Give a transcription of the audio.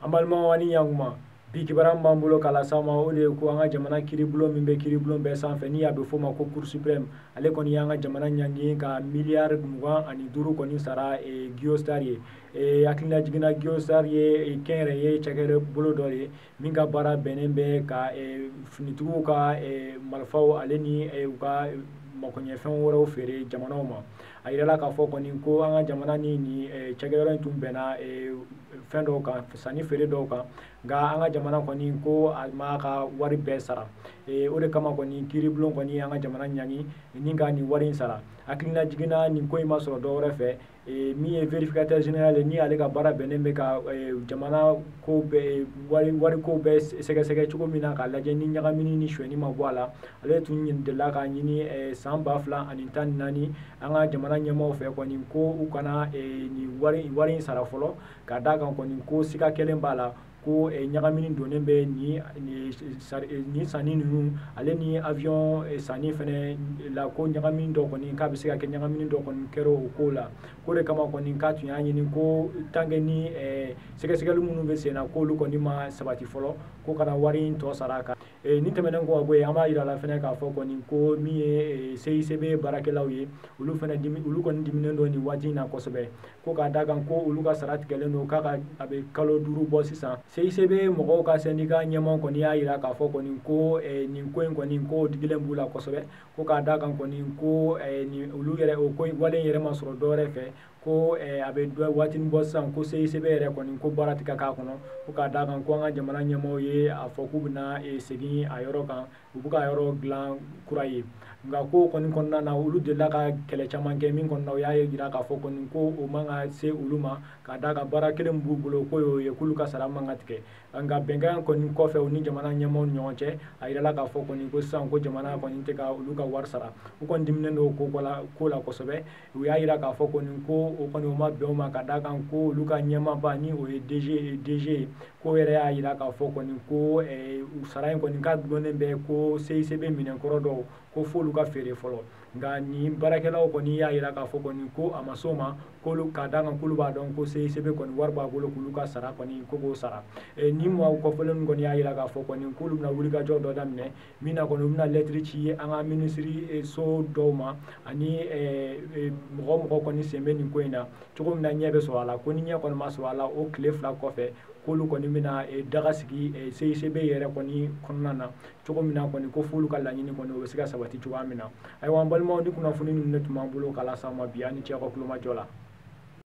Amalma wani yanguma bi kibaran bambulo kala sama o de ko anga jamana kiribulo min be kiribulo be sanfɛ ni a be fo ma ko Cour suprême ale kɔni yanga jamana ɲangi ka miliyari 25 kɔni sara Guillaume ye hakilina jigina Guillaume ye kɛnyɛrɛ ye cakɛrɛ bolo dɔ ye min ka baara bɛnnen bɛ ka finitigiw ka marifaw ale ni u ka makoɲɛfɛn wɛrɛw feere jamanaw ma a yirala k'a fɔ kɔni ko an ka jamana ni cakɛyɔrɔ in tun bɛnna fɛn dɔw kan sanni feere dɔw kan nka an ka jamana kɔni ko a ma ka wari bɛɛ sara o de kama kɔni kiribulon kɔni an ka jamana ɲangi ni ka nin wari in sara hakilina jiginna nin ko in ma sɔrɔ dɔwɛrɛ fɛ min ye vérificateur général ye ni ale ka baara bɛnnen bɛ ka jamana ko bɛɛ wari ko bɛɛ sɛgɛsɛgɛ cogo min na k'a lajɛ ni ɲagamini ni suɲɛni ma bɔ a la ale tun delila k'a ɲini san 2014 an ka jamana ɲɛmaaw fɛ kɔni ko u kana nin wari in sara fɔlɔ ka d'a kan kɔni ko sika kelen b'a la ko ɲagamini donnen bɛ ni sanni ninnu ale ni avion sanni fɛnɛ la ko ɲagamini dɔ kɔni k'a bɛ se ka kɛ ɲagamini dɔ kɔni kɛra o ko la ko de kama kɔni k'a tun y'a ɲini ko tant que ni sɛgɛsɛgɛli minnu bɛ sen na k'olu kɔni ma sabati fɔlɔ ko kana wari in tɔ sara a kan ni tɛmɛnen kɔ ka bɔ yen an b'a yira la fɛnɛ k'a fɔ kɔni ko min ye CICB baarakɛlaw ye olu kɔni diminen don nin waati in na kosɛbɛ ko k'a d'a kan ko olu ka sara tigɛlen don a bɛ kalo 5 bɔ sisan CICB mɔgɔw ka syndicat ɲɛmaaw kɔni y'a yira k'a fɔ kɔni ko nin ko in kɔni ko digilen b'u la kosɛbɛ ko k'a d'a kan kɔni ko olu yɛrɛ o ko wale in yɛrɛ ma sɔrɔ dɔwɛrɛ fɛ ko a bɛ waatinin bɔ sisan ko CICB yɛrɛ kɔni ko baara tɛ ka k'a kɔnɔ ko k'a d'a kan ko an ka jamana ɲɛmaaw ye a fɔ k'u bɛna segin a yɔrɔ kan u bɛ ka yɔrɔ dilan kura ye nka ko kɔni kɔnɔna na olu delila ka kɛlɛ caman kɛ min kɔnɔna na u y'a jira k'a fɔ kɔni ko o man ka se olu ma k'a d'a kan baara kelen b'u bolo ko y'o ye k'olu ka sara man ka tigɛ nka bɛnkan kɔni kɔfɛ u ni jamana ɲɛmaaw ni ɲɔgɔn cɛ a yirala k'a fɔ kɔni ko sisan ko jamana kɔni tɛ ka olu ka wari sara u kɔni diminen don ko la kosɛbɛ u y'a yira k'a fɔ kɔni ko o kɔni o ma bɛn o ma ka d'a kan ko olu ka ɲɛmaaba ni o ye DG ye ko yɛrɛ y'a yira k'a fɔ kɔni ko sara in kɔni k'a gulonnen bɛ ko CICB minɛnkɔrɔ dɔw ko f'olu ka feere fɔlɔ nka nin baarakɛlaw kɔni y'a yira k'a fɔ kɔni ko a ma s'o ma k'olu k'a d'a kan k'olu b'a dɔn ko CICB kɔni wari b'a bolo k'olu ka sara kɔni ko k'o sara ni maaw kɔfɛlen kɔni y'a yira k'a fɔ kɔni k'olu bɛna wulikajɔ dɔ daminɛ min na kɔni u bɛna lɛtiri ci an ka minisiri so dɔw ma ani mɔgɔ kɔni sen bɛ nin ko in na cogo min na ɲɛ bɛ sɔrɔ a la ko ni ɲɛ kɔni ma sɔrɔ a la o tile 2 kɔfɛ k'olu kɔni bɛna daga sigi CICB yɛrɛ kɔni kɔnɔna na cogo min na kɔni ko f'olu ka laɲini kɔni o bɛ se ka sabati cogoya min na ayiwa an balimaw ni kunnafoni ninnu de tun b'an bolo k'a las'aw ma bi a' ni ce aw ka kulomajɔ la